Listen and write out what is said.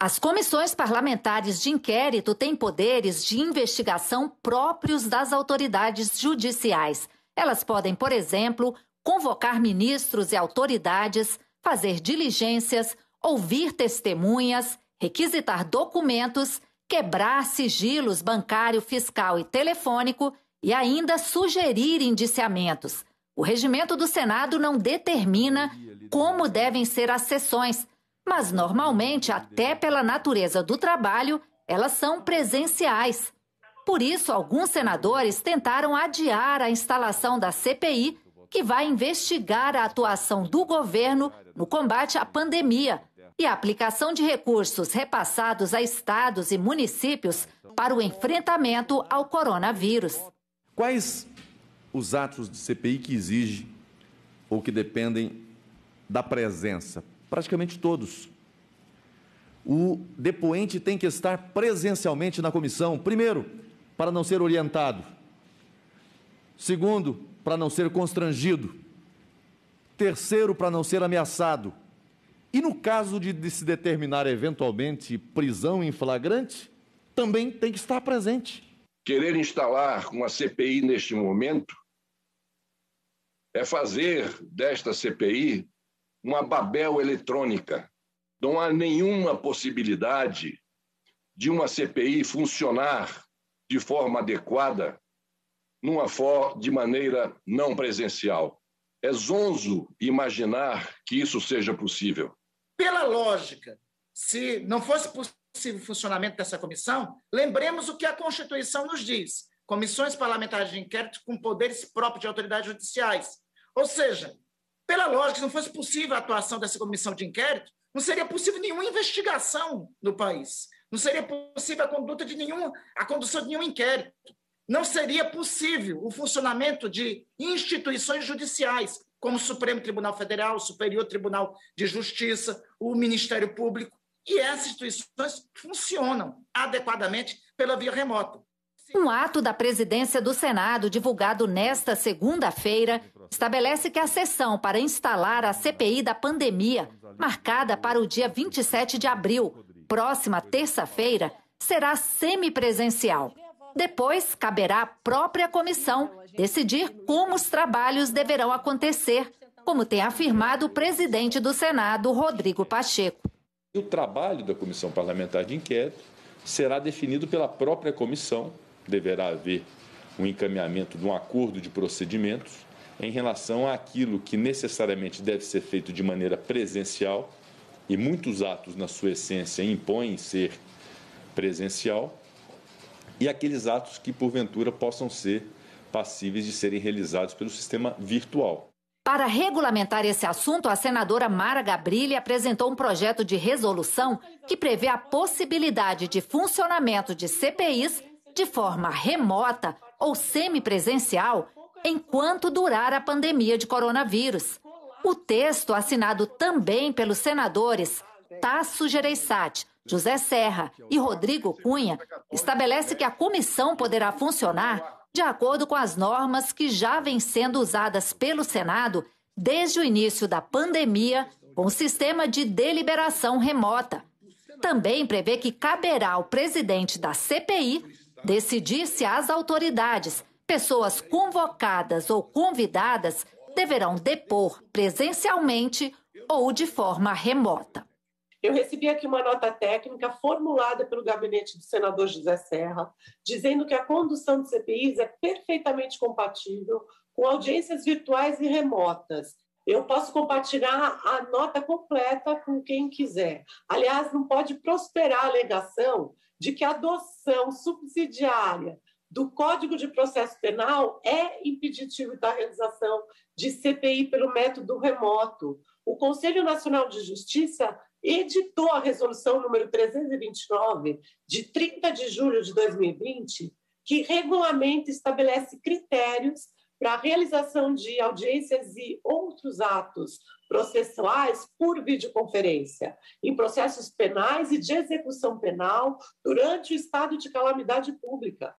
As comissões parlamentares de inquérito têm poderes de investigação próprios das autoridades judiciais. Elas podem, por exemplo, convocar ministros e autoridades, fazer diligências, ouvir testemunhas, requisitar documentos, quebrar sigilos bancário, fiscal e telefônico e ainda sugerir indiciamentos. O regimento do Senado não determina como devem ser as sessões, mas normalmente, até pela natureza do trabalho, elas são presenciais. Por isso, alguns senadores tentaram adiar a instalação da CPI, que vai investigar a atuação do governo no combate à pandemia e a aplicação de recursos repassados a estados e municípios para o enfrentamento ao coronavírus. Quais os atos de CPI que exigem ou que dependem da presença? Praticamente todos. O depoente tem que estar presencialmente na comissão, primeiro, para não ser orientado. Segundo, para não ser constrangido. Terceiro, para não ser ameaçado. E no caso de se determinar eventualmente prisão em flagrante, também tem que estar presente. Querer instalar uma CPI neste momento é fazer desta CPI uma Babel eletrônica. Não há nenhuma possibilidade de uma CPI funcionar de forma adequada de maneira não presencial. É zonzo imaginar que isso seja possível. Pela lógica, se não fosse possível o funcionamento dessa comissão, lembremos o que a Constituição nos diz: comissões parlamentares de inquérito com poderes próprios de autoridades judiciais. Ou seja, pela lógica, se não fosse possível a atuação dessa comissão de inquérito, não seria possível nenhuma investigação no país. Não seria possível a condução de nenhum inquérito. Não seria possível o funcionamento de instituições judiciais, como o Supremo Tribunal Federal, o Superior Tribunal de Justiça, o Ministério Público. E essas instituições funcionam adequadamente pela via remota. Um ato da presidência do Senado, divulgado nesta segunda-feira, estabelece que a sessão para instalar a CPI da pandemia, marcada para o dia 27 de abril, próxima terça-feira, será semipresencial. Depois, caberá à própria comissão decidir como os trabalhos deverão acontecer, como tem afirmado o presidente do Senado, Rodrigo Pacheco. O trabalho da Comissão Parlamentar de Inquérito será definido pela própria comissão. Deverá haver um encaminhamento de um acordo de procedimentos em relação àquilo que necessariamente deve ser feito de maneira presencial, e muitos atos, na sua essência, impõem ser presencial, e aqueles atos que, porventura, possam ser passíveis de serem realizados pelo sistema virtual. Para regulamentar esse assunto, a senadora Mara Gabrilli apresentou um projeto de resolução que prevê a possibilidade de funcionamento de CPIs de forma remota ou semipresencial enquanto durar a pandemia de coronavírus. O texto, assinado também pelos senadores Tasso Gereissati, José Serra e Rodrigo Cunha, estabelece que a comissão poderá funcionar de acordo com as normas que já vêm sendo usadas pelo Senado desde o início da pandemia, com o sistema de deliberação remota. Também prevê que caberá ao presidente da CPI decidir se as autoridades, pessoas convocadas ou convidadas, deverão depor presencialmente ou de forma remota. Eu recebi aqui uma nota técnica formulada pelo gabinete do senador José Serra, dizendo que a condução de CPIs é perfeitamente compatível com audiências virtuais e remotas. Eu posso compartilhar a nota completa com quem quiser. Aliás, não pode prosperar a alegação de que a adoção subsidiária do Código de Processo Penal é impeditivo da realização de CPI pelo método remoto. O Conselho Nacional de Justiça editou a resolução número 329, de 30 de julho de 2020, que regulamenta e estabelece critérios para a realização de audiências e outros atos processuais por videoconferência, em processos penais e de execução penal durante o estado de calamidade pública.